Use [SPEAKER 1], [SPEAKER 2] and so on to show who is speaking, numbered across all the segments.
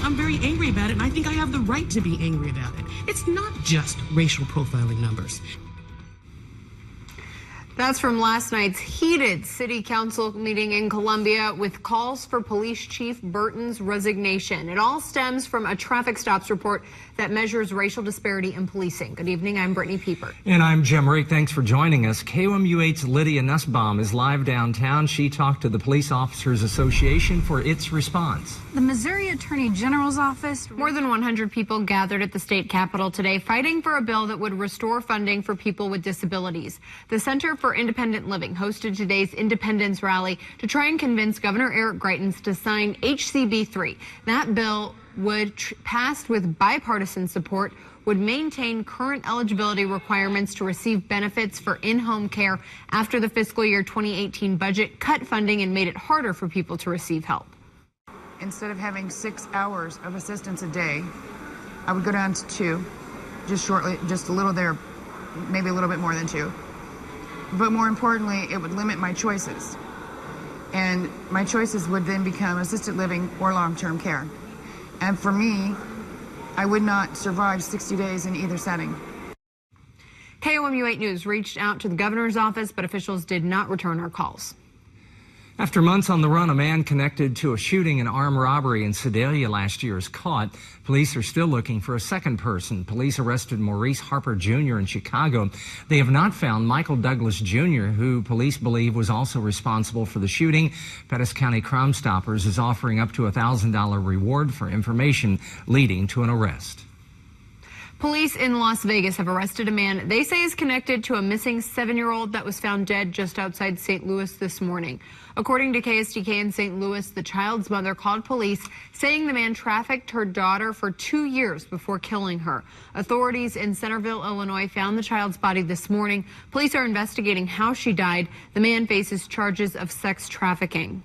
[SPEAKER 1] I'm very angry about it, and I think I have the right to be angry about it. It's not just racial profiling numbers.
[SPEAKER 2] That's from last night's heated city council meeting in Columbia with calls for Police Chief Burton's resignation. It all stems from a traffic stops report that measures racial disparity in policing. Good evening, I'm Brittany Pieper.
[SPEAKER 3] And I'm Jim Rake. Thanks for joining us. KOMU8's Lydia Nussbaum is live downtown. She talked to the Police Officers Association for its response.
[SPEAKER 4] The Missouri Attorney General's office.
[SPEAKER 2] More than 100 people gathered at the state capitol today fighting for a bill that would restore funding for people with disabilities. The Center for Independent Living hosted today's Independence Rally to try and convince Governor Eric Greitens to sign HCB 3. That bill would passed with bipartisan support, would maintain current eligibility requirements to receive benefits for in-home care after the fiscal year 2018 budget cut funding and made it harder for people to receive help.
[SPEAKER 5] Instead of having 6 hours of assistance a day, I would go down to 2, just a little there, maybe a little bit more than 2. But more importantly, it would limit my choices. And my choices would then become assisted living or long-term care. And for me, I would not survive 60 days in either setting.
[SPEAKER 2] KOMU8 News reached out to the governor's office, but officials did not return our calls.
[SPEAKER 3] After months on the run, a man connected to a shooting and armed robbery in Sedalia last year is caught. Police are still looking for a second person. Police arrested Maurice Harper Jr. in Chicago. They have not found Michael Douglas Jr., who police believe was also responsible for the shooting. Pettis County Crime Stoppers is offering up to a $1,000 reward for information leading to an arrest.
[SPEAKER 2] Police in Las Vegas have arrested a man they say is connected to a missing 7-year-old that was found dead just outside St. Louis this morning. According to KSTK in St. Louis, the child's mother called police saying the man trafficked her daughter for 2 years before killing her. Authorities in Centerville, Illinois found the child's body this morning. Police are investigating how she died. The man faces charges of sex trafficking.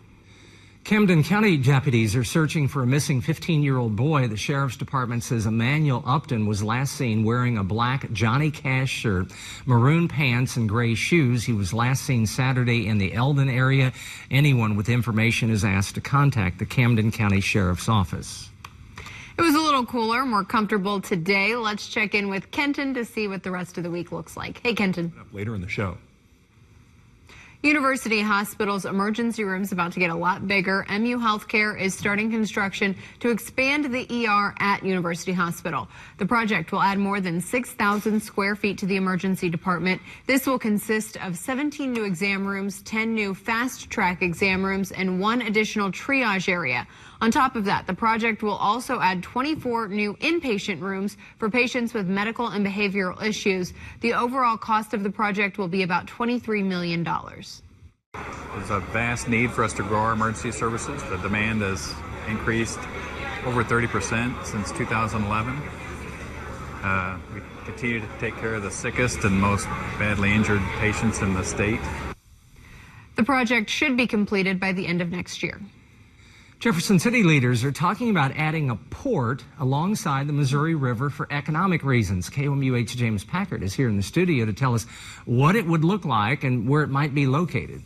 [SPEAKER 3] Camden County deputies are searching for a missing 15-year-old boy. The sheriff's department says Emmanuel Upton was last seen wearing a black Johnny Cash shirt, maroon pants, and gray shoes. He was last seen Saturday in the Eldon area. Anyone with information is asked to contact the Camden County Sheriff's Office.
[SPEAKER 2] It was a little cooler, more comfortable today. Let's check in with Kenton to see what the rest of the week looks like. Hey, Kenton.
[SPEAKER 6] Later in the show.
[SPEAKER 2] University Hospital's emergency room is about to get a lot bigger. MU Healthcare is starting construction to expand the ER at University Hospital. The project will add more than 6,000 square feet to the emergency department. This will consist of 17 new exam rooms, 10 new fast-track exam rooms, and 1 additional triage area. On top of that, the project will also add 24 new inpatient rooms for patients with medical and behavioral issues. The overall cost of the project will be about $23 million.
[SPEAKER 6] There's a vast need for us to grow our emergency services. The demand has increased over 30% since 2011. We continue to take care of the sickest and most badly injured patients in the state.
[SPEAKER 2] The project should be completed by the end of next year.
[SPEAKER 3] Jefferson City leaders are talking about adding a port alongside the Missouri River for economic reasons. KOMU8's James Packard is here in the studio to tell us what it would look like and where it might be located.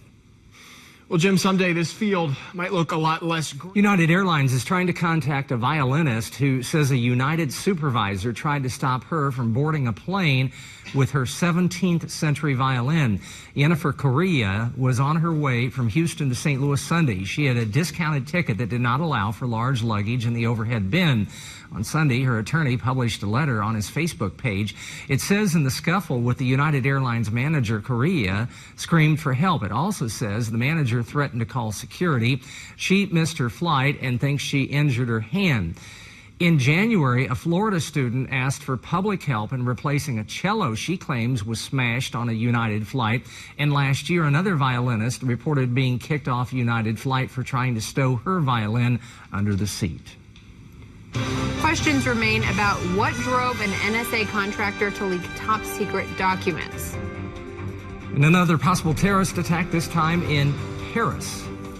[SPEAKER 7] Well, Jim, someday this field might look a lot less green.
[SPEAKER 3] United Airlines is trying to contact a violinist who says a United supervisor tried to stop her from boarding a plane with her 17th century violin. Yennefer Correa was on her way from Houston to St. Louis Sunday. She had a discounted ticket that did not allow for large luggage in the overhead bin. On Sunday, her attorney published a letter on his Facebook page. It says in the scuffle with the United Airlines manager, Correa screamed for help. It also says the manager threatened to call security. She missed her flight and thinks she injured her hand. In January, a Florida student asked for public help in replacing a cello she claims was smashed on a United flight. And last year, another violinist reported being kicked off a United flight for trying to stow her violin under the seat.
[SPEAKER 2] Questions remain about what drove an NSA contractor to leak top-secret documents.
[SPEAKER 3] And another possible terrorist attack, this time in Paris.